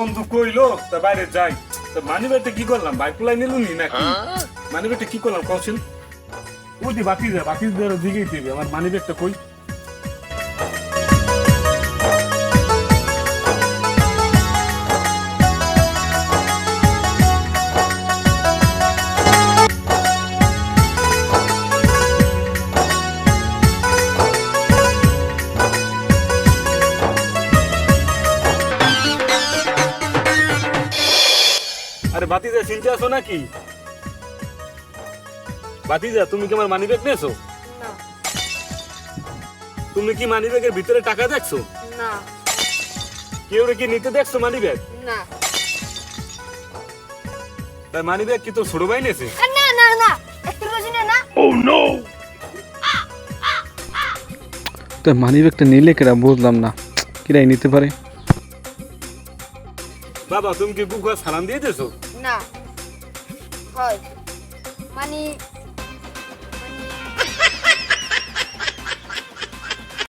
বন্ধু কইলো তা বাইরে যাই, তো মানি ব্যাগটা কি করলাম, বাইক পোলাই নিলুনি নাকি? মানি ব্যাগটা কি করলাম কৌশল? ওটি বাতিদের দিকেই দিবে, আমার মানি ব্যাগটা কই? আরে বাতিজা চিনতে আছো নাকি? বাতিজা তুমি কি আমার মানি ব্যাগ নিয়েছো? না তুমি কি মানি ব্যাগের ভিতরে টাকা দেখছো? না কেউ কি নিতে দেখছো মানি ব্যাগ? না তাই মানি ব্যাগ কি তোর ছোট ভাই নিয়েছে? না না না একটু বুঝিনা না তো মানি ব্যাগটা নিলে কেরা বুঝলাম না, কিরাই নিতে পারে। বাবা তুমি কি গুগা সালাম দিয়ে দিয়েছো? না হয় মানে